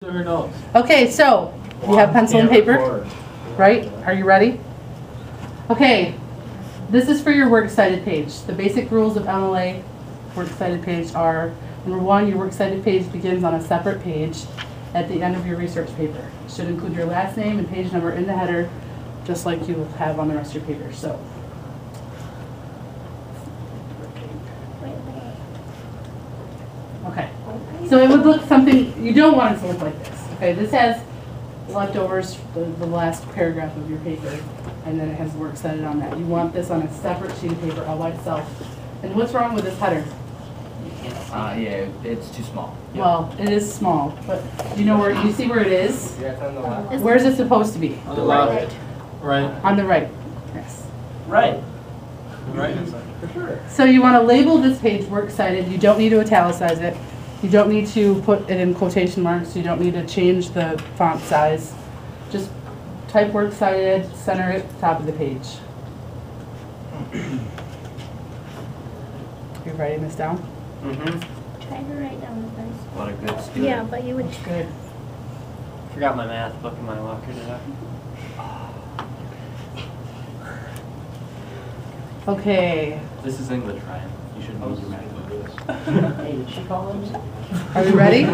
Okay, so you have pencil and paper, right? Are you ready? Okay, this is for your works cited page. The basic rules of MLA works cited page are: number one, your works cited page begins on a separate page at the end of your research paper. It should include your last name and page number in the header, just like you have on the rest of your paper. So, okay. So it would look something, you don't want it to look like this. Okay, this has leftovers, the last paragraph of your paper, and then it has works cited on that. You want this on a separate sheet of paper all by itself. And what's wrong with this header? Yeah, it's too small. Well, it is small, but you know where, you see where it is? Yeah, it's on the left. Where is it supposed to be? On the left. Right. On the right. Yes. Right. Right. For sure. So you want to label this page works cited. You don't need to italicize it. You don't need to put it in quotation marks. You don't need to change the font size. Just type works cited, center it, top of the page. You're writing this down? Mm-hmm. Try to write down the first. What a good student. Yeah, but you would. Good. Forgot my math book in my locker today. Okay. This is English, Ryan. You should use your math book. Hey, did she call him? Are we ready?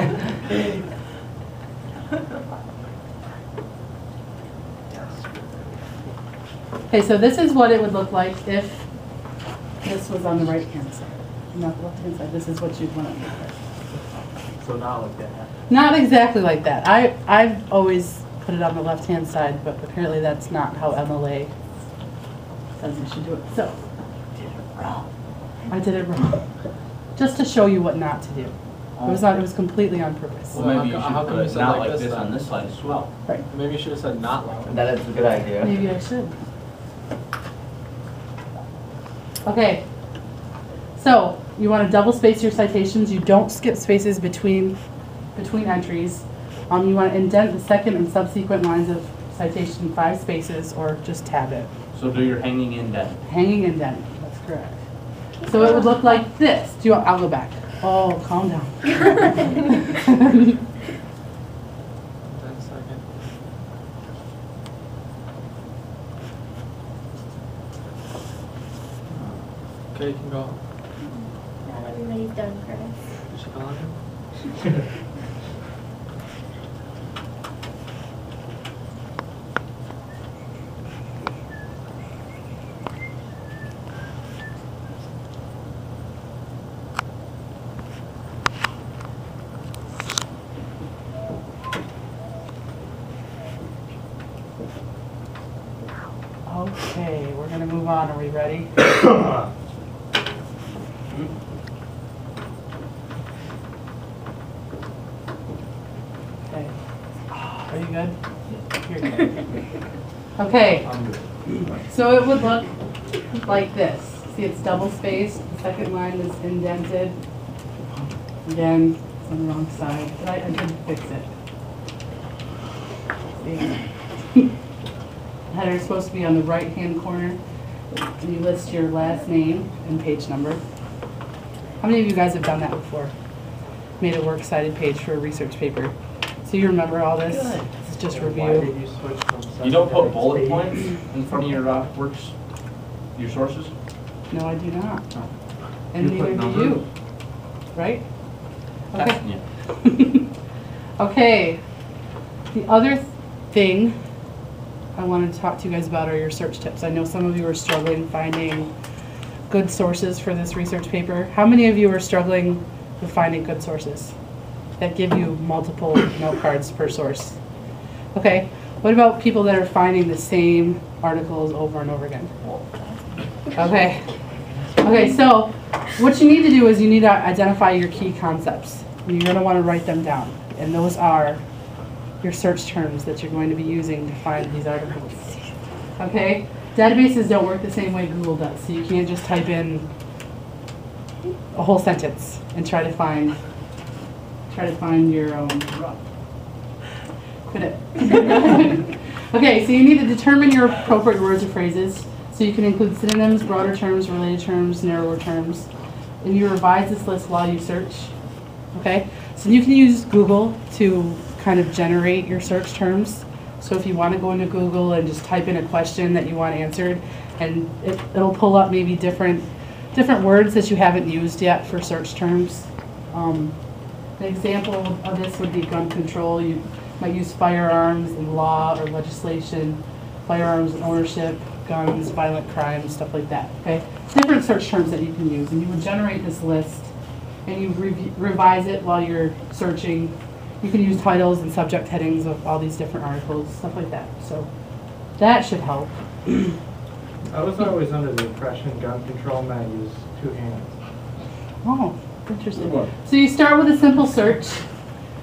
Okay, so this is what it would look like if this was on the right-hand side. Not the left-hand side. This is what you'd want it to look like. So not like that. Not exactly like that. I've always put it on the left-hand side, but apparently that's not how MLA says you should do it. So, I did it wrong. Just to show you what not to do. It was completely on purpose. Well, maybe you should how come put you it said not like like this this on then? this side as well. Right. Maybe you should have said not like. That is a good idea. Maybe I should. Okay. So, you want to double space your citations. You don't skip spaces between entries. You want to indent the second and subsequent lines of citation 5 spaces, or just tab it. So do your hanging indent. Hanging indent. That's correct. So it would look like this. I'll go back. Oh, calm down. 10 seconds. Okay, you can go. Not everybody's done, Curtis. Is she calling you? Okay, we're going to move on. Are we ready? Okay. Are you good? You're good. Okay. I'm good. So it would look like this. See, it's double spaced. The second line is indented. Again, it's on the wrong side, but I did fix it. See? Header is supposed to be on the right-hand corner. And you list your last name and page number. How many of you guys have done that before? Made a works cited page for a research paper. So you remember all this? Good. This is just Why did review. you switch from You don't put subject bullet to points in front of your works, your sources? No, I do not. Oh. And You put neither do numbers? you. Right? Okay. Yeah. Okay. The other thing I wanted to talk to you guys about are your search tips. I know some of you are struggling finding good sources for this research paper. How many of you are struggling with finding good sources that give you multiple note cards per source? Okay. What about people that are finding the same articles over and over again? Okay. Okay, so what you need to do is you need to identify your key concepts. And you're going to want to write them down. And those are your search terms that you're going to be using to find these articles. Okay? Databases don't work the same way Google does. So you can't just type in a whole sentence and try to find your own. Quit it. Okay, so you need to determine your appropriate words or phrases. So you can include synonyms, broader terms, related terms, narrower terms. And you revise this list while you search. Okay? So you can use Google to kind of generate your search terms. So if you want to go into Google and just type in a question that you want answered, and it'll pull up maybe different words that you haven't used yet for search terms. An example of this would be gun control. You might use firearms and law or legislation, firearms and ownership, guns, violent crimes, stuff like that. Okay, different search terms that you can use, and you would generate this list, and you revise it while you're searching. You can use titles and subject headings of all these different articles, stuff like that. So that should help. I was always under the impression gun control meant use 2 hands. Oh, interesting. So you start with a simple search.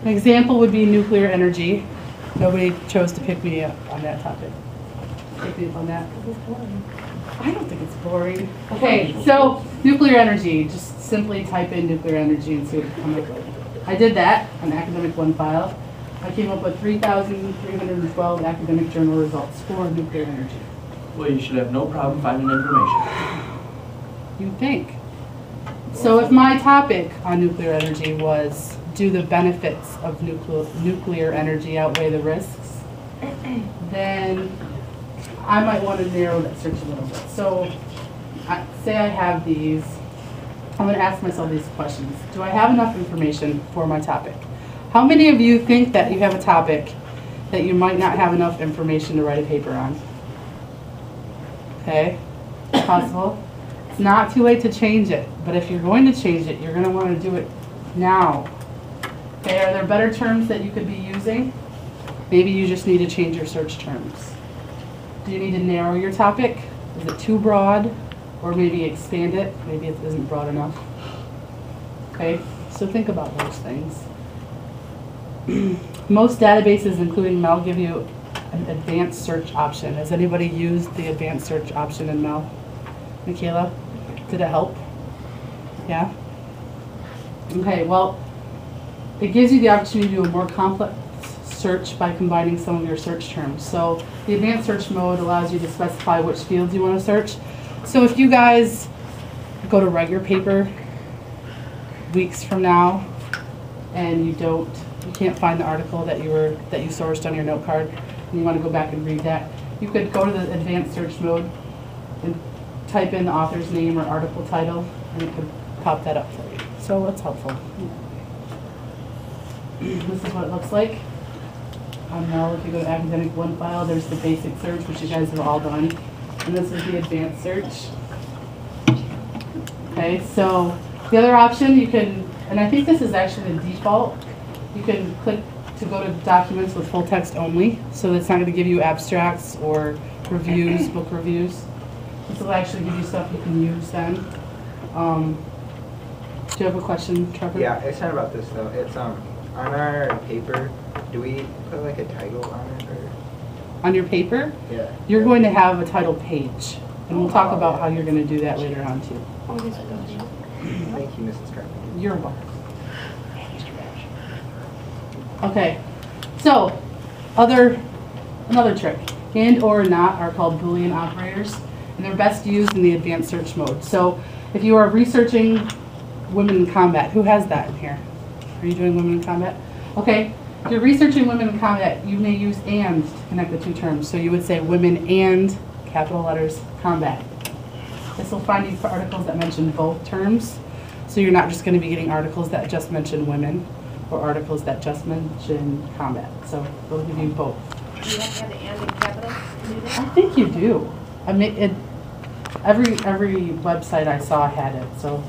An example would be nuclear energy. Nobody chose to pick me up on that topic. Pick me up on that. I don't think it's boring. Okay, so nuclear energy. Just simply type in nuclear energy and see what it comes up with. I did that on Academic One file. I came up with 3,312 academic journal results for nuclear energy. Well, you should have no problem finding information. You think. So if my topic on nuclear energy was, do the benefits of nuclear energy outweigh the risks, then I might want to narrow that search a little bit. So say I have these, I'm going to ask myself these questions. Do I have enough information for my topic? How many of you think that you have a topic that you might not have enough information to write a paper on? Okay, possible. It's not too late to change it, but if you're going to change it, you're going to want to do it now. Okay, are there better terms that you could be using? Maybe you just need to change your search terms. Do you need to narrow your topic? Is it too broad? Or maybe expand it? Maybe it isn't broad enough. Okay, so think about those things. Most databases, including Mel, give you an advanced search option. Has anybody used the advanced search option in Mel? Michaela, did it help? Yeah? Okay, well, it gives you the opportunity to do a more complex search by combining some of your search terms. So the advanced search mode allows you to specify which fields you want to search. So if you guys go to write your paper weeks from now and you can't find the article that you sourced on your note card and you want to go back and read that, you could go to the advanced search mode and type in the author's name or article title and it could pop that up for you. So that's helpful. This is what it looks like. Now if you go to Academic One file, there's the basic search, which you guys have all done. And this is the advanced search. Okay, so the other option you can, and I think this is actually the default, you can click to go to documents with full text only. So it's not going to give you abstracts or reviews, book reviews. This will actually give you stuff you can use then. Do you have a question, Trevor? Yeah, it's not about this though. It's on our paper, do we put like a title on it or? On your paper? Yeah. You're going to have a title page. And we'll talk about how you're going to do that later on too. Thank you, Mrs. Carpenter. You're welcome. Okay, so another trick. And or not are called Boolean operators, and they're best used in the advanced search mode. So if you are researching women in combat, who has that in here? Are you doing women in combat? Okay, if you're researching women in combat, you may use and to connect the two terms. So you would say women and, capital letters, combat. This will find you for articles that mention both terms. So you're not just going to be getting articles that just mention women or articles that just mention combat. So they'll give you both. Do you have to have the and in capitals to do I that? think you do. I mean, every website I saw had it. So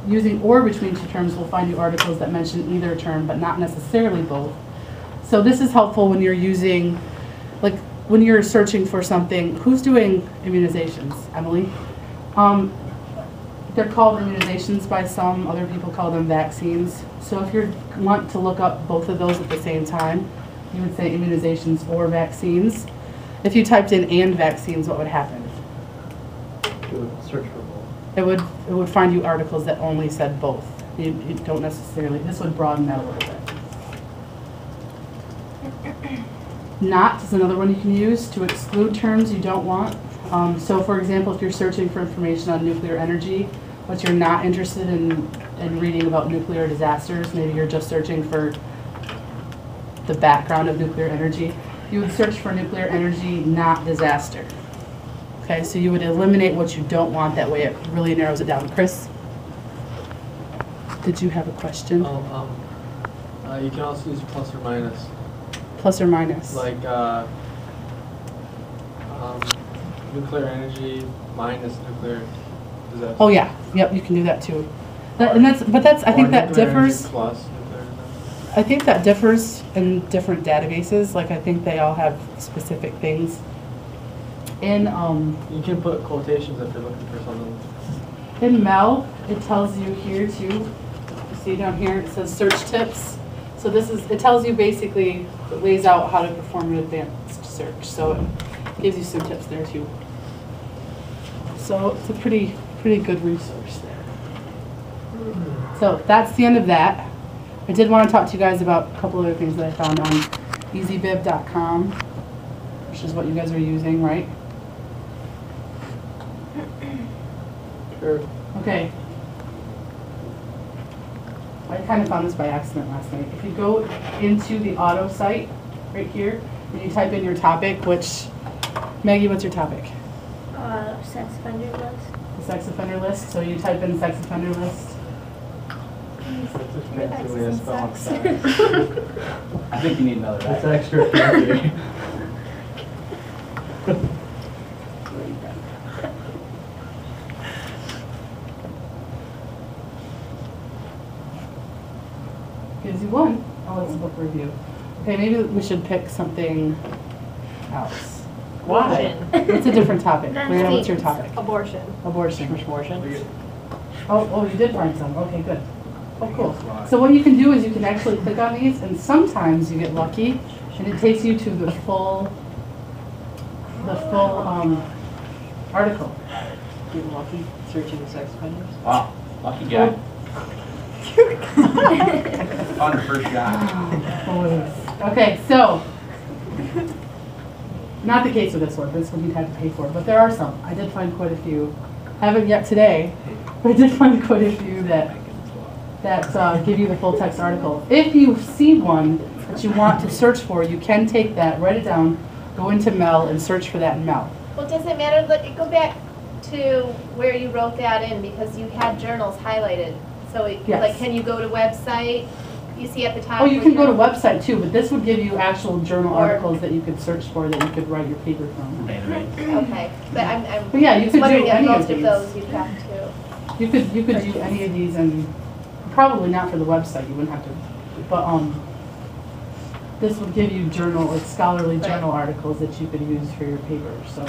using or between two terms will find you articles that mention either term, but not necessarily both. So this is helpful when you're using, like when you're searching for something. Who's doing immunizations? Emily? They're called immunizations by some, other people call them vaccines. So if you want to look up both of those at the same time, you would say immunizations or vaccines. If you typed in and vaccines, what would happen? Search for both. It would find you articles that only said both. You don't necessarily, this would broaden that a little bit. Not is another one you can use to exclude terms you don't want. So for example, if you're searching for information on nuclear energy, but you're not interested in reading about nuclear disasters, maybe you're just searching for the background of nuclear energy, you would search for nuclear energy, not disaster. Okay, so you would eliminate what you don't want, that way it really narrows it down. Chris, did you have a question? You can also use plus or minus. Plus or minus? Like nuclear energy minus nuclear disaster. Oh yeah, yep, you can do that too. I think that differs. Plus nuclear disaster. I think that differs in different databases. Like I think they all have specific things. In You can put quotations if you're looking for something. in Mel, it tells you here too. You see down here it says search tips. So it tells you basically, it lays out how to perform an advanced search. So it gives you some tips there too. So it's a pretty good resource there. So that's the end of that. I did want to talk to you guys about a couple other things that I found on easybib.com, which is what you guys are using, right? Sure. Okay. I kind of found this by accident last night. If you go into the auto site right here, and you type in your topic, which, Maggie, what's your topic? Sex offender list. The sex offender list. So you type in sex offender list. That's just fancy way of spelling sex. I think you need another That's guy. extra fancy. Gives you one. Oh, it's a book review. Okay, maybe we should pick something else. Why? It's a different topic. That's Rita, what's your deep. topic? Abortion. Abortion. Abortion? Oh, you did find some. Okay, good. Oh, cool. So what you can do is you can actually click on these, and sometimes you get lucky, and it takes you to the full article. Getting lucky, searching sex offenders? Wow, lucky guy. On the first shot. Okay, so not the case with this one. This one you'd have to pay for, but there are some. I did find quite a few. Haven't yet today, but I did find quite a few that give you the full text article. If you see one that you want to search for, you can take that, write it down, go into Mel, and search for that in Mel. Well, does it matter? Go back to where you wrote that in because you had journals highlighted. So, Yes. like, can you go to website? You see at the top. Oh, you where can go to you're- website too, but this would give you actual journal Or- articles that you could search for, that you could write your paper from. Okay, but I'm But yeah, you just could wondering do if any of most of these. those you'd have to. You could do any of these, and probably not for the website. You wouldn't have to, but this would give you scholarly Right. journal articles that you could use for your paper. So.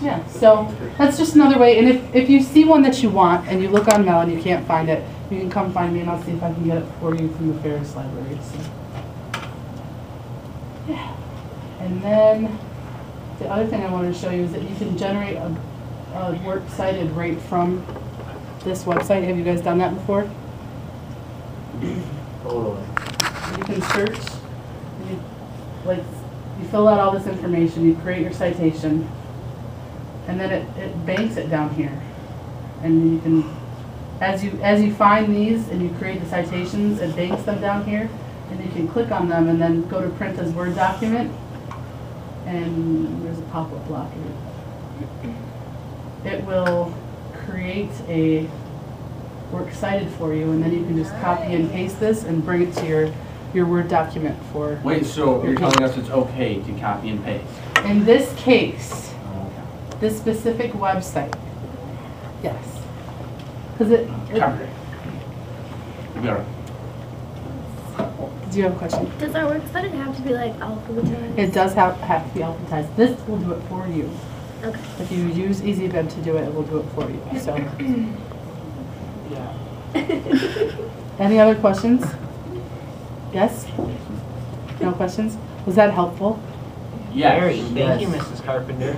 Yeah, so that's just another way. And if you see one that you want and you look on Mel and you can't find it, you can come find me and I'll see if I can get it for you from the Ferris Library. So. Yeah. And then the other thing I wanted to show you is that you can generate a works cited right from this website. Have you guys done that before? Totally. You can search, you fill out all this information, you create your citation, and then it banks it down here. And you can, as you find these and you create the citations, it banks them down here, and you can click on them and then go to print as Word document, and there's a pop-up block here. It will create a works cited for you, and then you can just copy and paste this and bring it to your Word document for. Wait, so you're telling us it's okay to copy and paste? In this case, Okay. this specific website, yes. Because it Cover. We are. do you have a question? Does our works cited have to be like alphabetized? It does have to be alphabetized. This will do it for you. Okay. If you use EasyBib to do it, it will do it for you. So, Yeah. any other questions? Yes? No questions? Was that helpful? Yes. Very. Thank you, Yes. Mrs. Carpenter.